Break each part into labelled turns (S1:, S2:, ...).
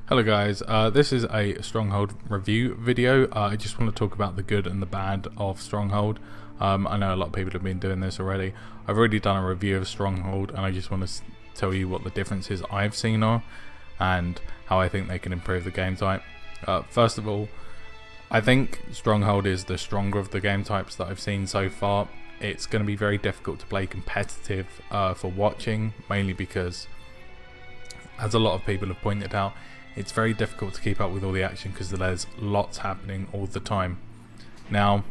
S1: Hello guys, this is a Stronghold review video. I just want to talk about the good and the bad of Stronghold. I know a lot of people have been doing this already. I've already done a review of Stronghold and I just want to tell you what the differences I've seen are and how I think they can improve the game type. First of all, I think Stronghold is the stronger of the game types that I've seen so far. It's going to be very difficult to play competitive for watching, mainly because, as a lot of people have pointed out, it's very difficult to keep up with all the action because there's lots happening all the time. Now,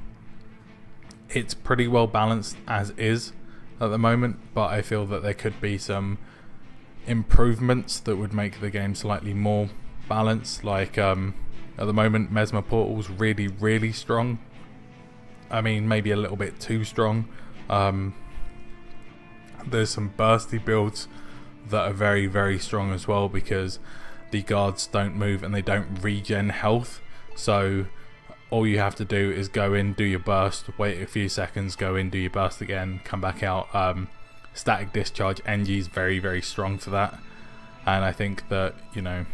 S1: it's pretty well balanced as is at the moment, but I feel that there could be some improvements that would make the game slightly more balanced. Like at the moment, Mesmer Portal's really strong. I mean, maybe a little bit too strong. There's some bursty builds that are very strong as well, because the guards don't move and they don't regen health, so all you have to do is go in, do your burst, wait a few seconds, go in, do your burst again, come back out. Static discharge Engie is very strong for that, and I think that, you know,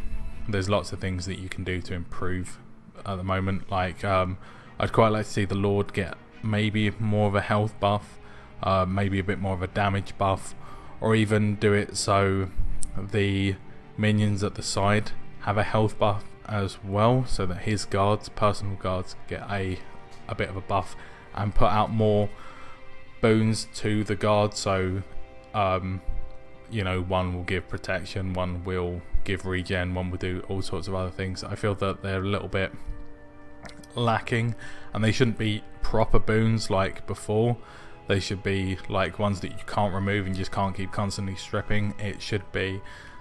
S1: there's lots of things that you can do to improve at the moment. Like I'd quite like to see the Lord get maybe more of a health buff, maybe a bit more of a damage buff, or even do it so the minions at the side have a health buff as well, so that his guards, personal guards, get a bit of a buff, and put out more boons to the guard. So you know, one will give protection, one will give regen, one will do all sorts of other things. I feel that they're a little bit lacking, and they shouldn't be proper boons like before. They should be like ones that you can't remove and just can't keep constantly stripping. It should be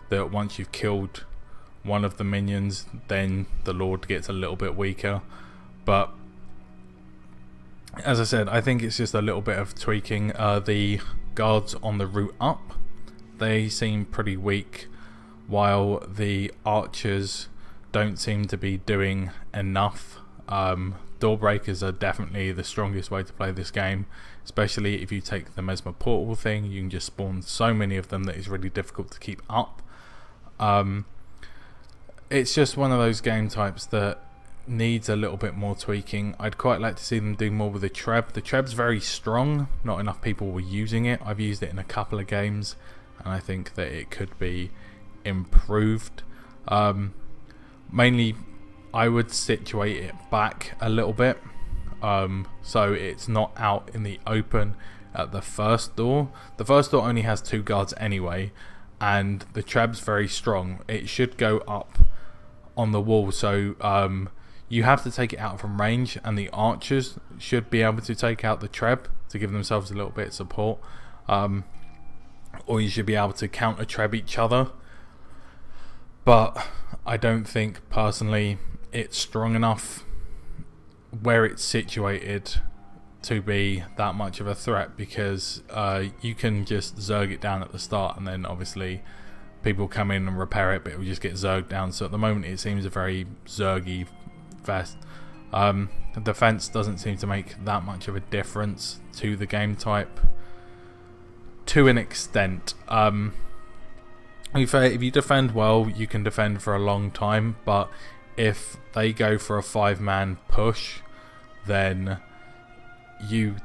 S1: that once you've killed one of the minions, then the Lord gets a little bit weaker. But as I said, I think it's just a little bit of tweaking. The guards on the route up, they seem pretty weak, while the archers don't seem to be doing enough. Door breakers are definitely the strongest way to play this game, especially if you take the Mesmer Portal thing. You can just spawn so many of them that it's really difficult to keep up. It's just one of those game types that needs a little bit more tweaking. I'd quite like to see them do more with the Treb. The Treb's very strong, not enough people were using it. I've used it in a couple of games and I think that it could be improved. Mainly I would situate it back a little bit, so it's not out in the open at the first door. The first door only has 2 guards anyway, and the Treb's very strong. It should go up on the wall, so you have to take it out from range, and the archers should be able to take out the Treb to give themselves a little bit of support, or you should be able to counter Treb each other. But I don't think personally it's strong enough where it's situated to be that much of a threat, because you can just zerg it down at the start and then obviously people come in and repair it, but it will just get zerged down. So at the moment it seems a very zergy fest. The defense doesn't seem to make that much of a difference to the game type, to an extent. If you defend well, you can defend for a long time, but if they go for a 5-man push, then you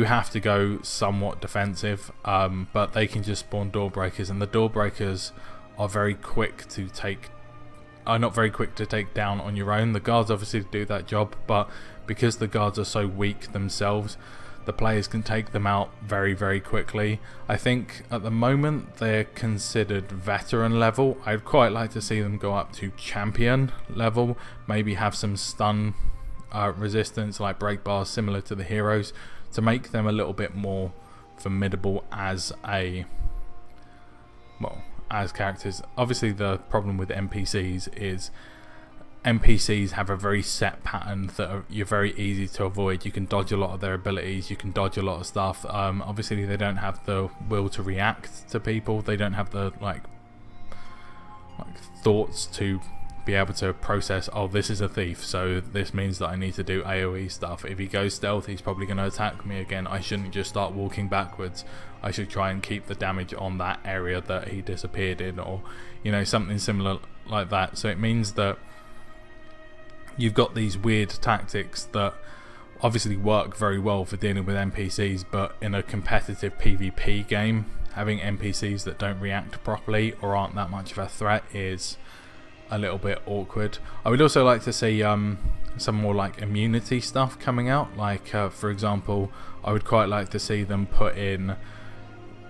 S1: have to go somewhat defensive, but they can just spawn door breakers, and the door breakers are very quick to take, not very quick to take down on your own. The guards obviously do that job, but because the guards are so weak themselves, the players can take them out very quickly. I think at the moment they're considered veteran level. I'd quite like to see them go up to champion level, maybe have some stun resistance like break bars similar to the heroes, to make them a little bit more formidable as as characters. Obviously the problem with NPCs is NPCs have a very set pattern that you're very easy to avoid. You can dodge a lot of their abilities, you can dodge a lot of stuff. Obviously they don't have the will to react to people, they don't have the like thoughts to be able to process, oh, this is a thief, so this means that I need to do AoE stuff. If he goes stealth, he's probably going to attack me again. I shouldn't just start walking backwards. I should try and keep the damage on that area that he disappeared in, or something similar like that. So it means that you've got these weird tactics that obviously work very well for dealing with NPCs, but in a competitive PvP game, having NPCs that don't react properly or aren't that much of a threat is a little bit awkward. I would also like to see some more like immunity stuff coming out, like for example, I would quite like to see them put in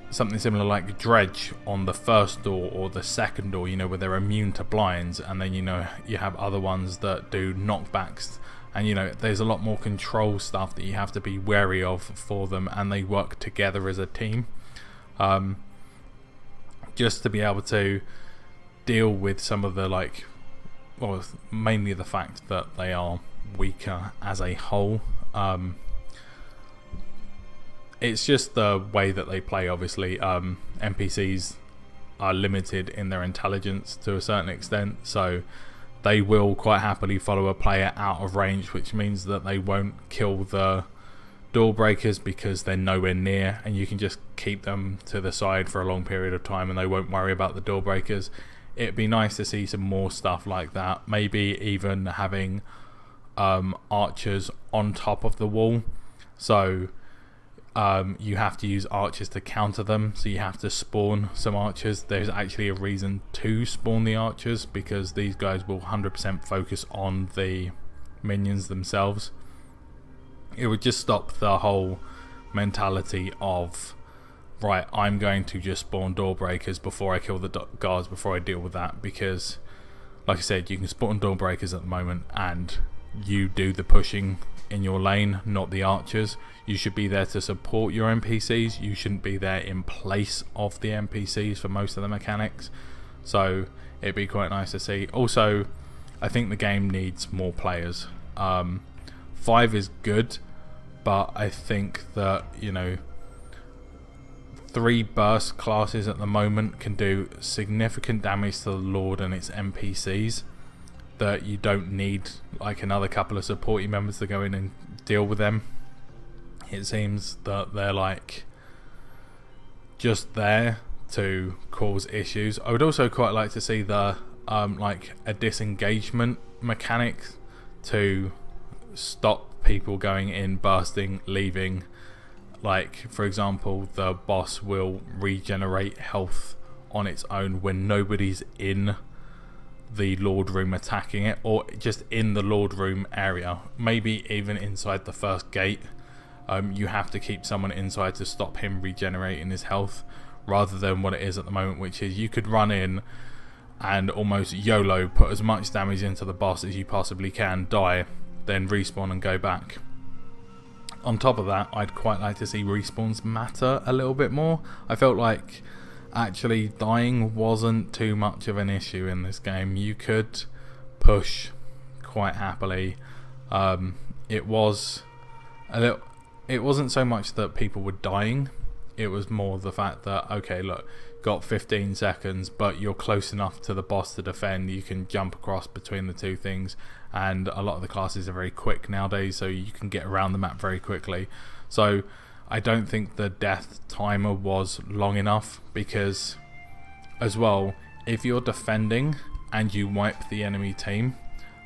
S1: something similar like dredge on the first door or the second door, where they're immune to blinds, and then you have other ones that do knockbacks, and there's a lot more control stuff that you have to be wary of for them, and they work together as a team, just to be able to deal with some of the mainly the fact that they are weaker as a whole. It's just the way that they play, obviously. NPCs are limited in their intelligence to a certain extent, so they will quite happily follow a player out of range, which means that they won't kill the door breakers because they're nowhere near, and you can just keep them to the side for a long period of time and they won't worry about the door breakers. It'd be nice to see some more stuff like that, maybe even having archers on top of the wall, so you have to use archers to counter them, so you have to spawn some archers. There's actually a reason to spawn the archers, because these guys will 100% focus on the minions themselves. It would just stop the whole mentality of, right, I'm going to just spawn door breakers before I kill the guards, before I deal with that, because like I said, you can spawn door breakers at the moment and you do the pushing in your lane, not the archers. You should be there to support your NPCs. You shouldn't be there in place of the NPCs for most of the mechanics. So it'd be quite nice to see. Also, I think the game needs more players. 5 is good, but I think that 3 burst classes at the moment can do significant damage to the Lord and its NPCs, that you don't need like another couple of supporting members to go in and deal with them. It seems that they're like just there to cause issues. I would also quite like to see the like a disengagement mechanic to stop people going in, bursting, leaving. Like for example, the boss will regenerate health on its own when nobody's in the Lord room attacking it, or just in the Lord room area, maybe even inside the first gate. You have to keep someone inside to stop him regenerating his health, rather than what it is at the moment, which is you could run in and almost YOLO, put as much damage into the boss as you possibly can, die, then respawn and go back. On top of that, I'd quite like to see respawns matter a little bit more. I felt like actually dying wasn't too much of an issue in this game. You could push quite happily. It was a little. It wasn't so much that people were dying, it was more the fact that, okay, look, got 15 seconds, but you're close enough to the boss to defend, you can jump across between the two things, and a lot of the classes are very quick nowadays, so you can get around the map very quickly. So I don't think the death timer was long enough, because as well, if you're defending and you wipe the enemy team,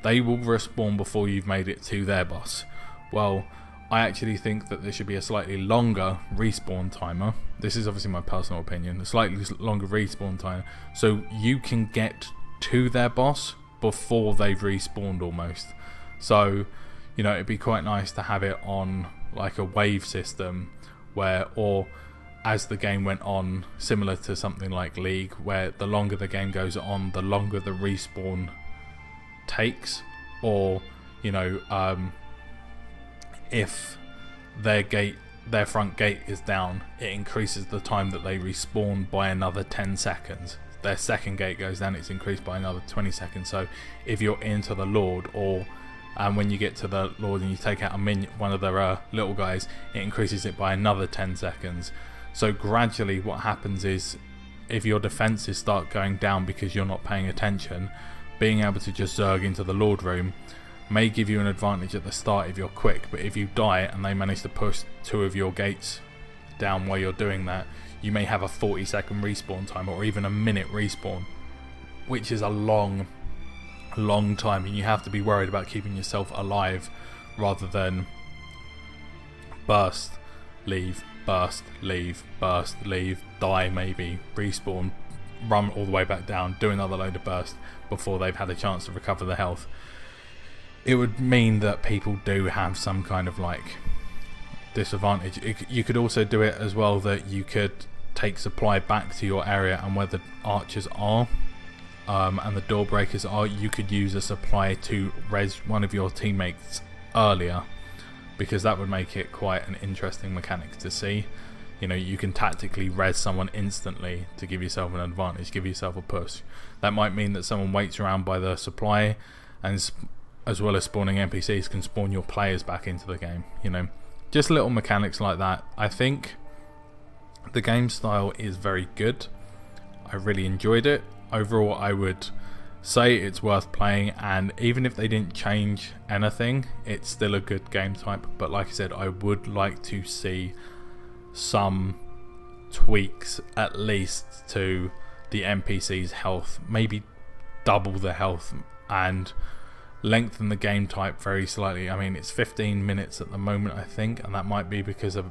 S1: they will respawn before you've made it to their boss. Well, I actually think that there should be a slightly longer respawn timer. This is obviously my personal opinion. A slightly longer respawn timer, so you can get to their boss before they've respawned almost. So, it'd be quite nice to have it on like a wave system where, or as the game went on, similar to something like League, where the longer the game goes on, the longer the respawn takes, or, if their front gate is down, it increases the time that they respawn by another 10 seconds. Their second gate goes down, it's increased by another 20 seconds. So if you're into the Lord, or when you get to the Lord and you take out a minion, one of their little guys, it increases it by another 10 seconds. So gradually what happens is, if your defenses start going down because you're not paying attention, being able to just zerg into the Lord room may give you an advantage at the start if you're quick, but if you die and they manage to push 2 of your gates down while you're doing that, you may have a 40-second respawn time or even a minute respawn, which is a long time, and you have to be worried about keeping yourself alive rather than burst, leave, burst, leave, burst, leave, die maybe, respawn, run all the way back down, do another load of burst before they've had a chance to recover the health. It would mean that people do have some kind of like disadvantage. You could also do it as well that you could take supply back to your area, and where the archers are and the door breakers are, you could use a supply to res one of your teammates earlier, because that would make it quite an interesting mechanic to see. You know, you can tactically res someone instantly to give yourself an advantage, give yourself a push. That might mean that someone waits around by the supply, and as well as spawning NPCs, can spawn your players back into the game. You know, just little mechanics like that. I think the game style is very good. I really enjoyed it. Overall, I would say it's worth playing, and even if they didn't change anything, it's still a good game type. But like I said, I would like to see some tweaks at least to the NPC's health, maybe double the health and lengthen the game type very slightly. I mean, it's 15 minutes at the moment, I think, and that might be because it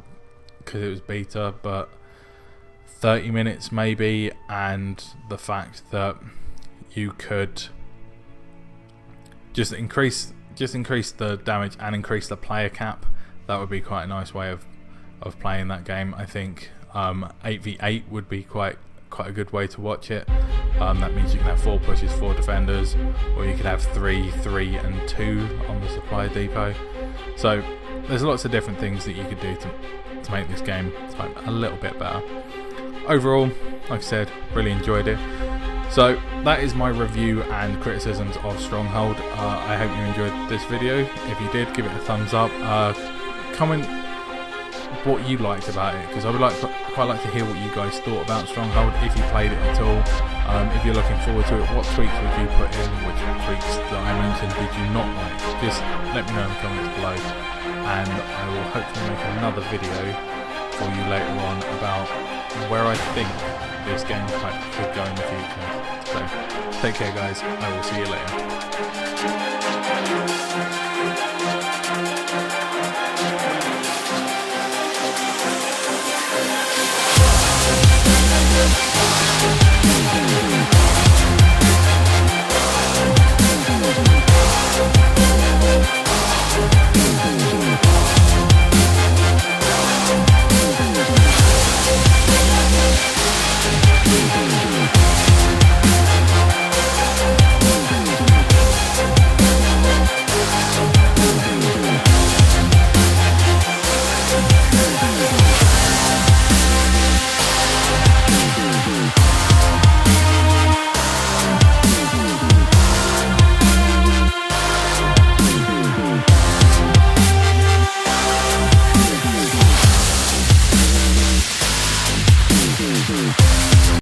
S1: was beta, but 30 minutes maybe, and the fact that you could just increase the damage and increase the player cap. That would be quite a nice way of playing that game. I think 8v8 would be quite a good way to watch it. That means you can have 4 pushes, 4 defenders, or you could have 3, 3 and 2 on the supply depot. So there's lots of different things that you could do to make this game type a little bit better. Overall, like I said, really enjoyed it. So that is my review and criticisms of Stronghold. I hope you enjoyed this video. If you did, give it a thumbs up. Comment what you liked about it, because I would quite like to hear what you guys thought about Stronghold, if you played it at all. If you're looking forward to it, what tweaks would you put in? Which tweaks that I mentioned did you not like? Just let me know in the comments below, and I will hopefully make another video for you later on about where I think this game type could go in the future. So take care guys, I will see you later.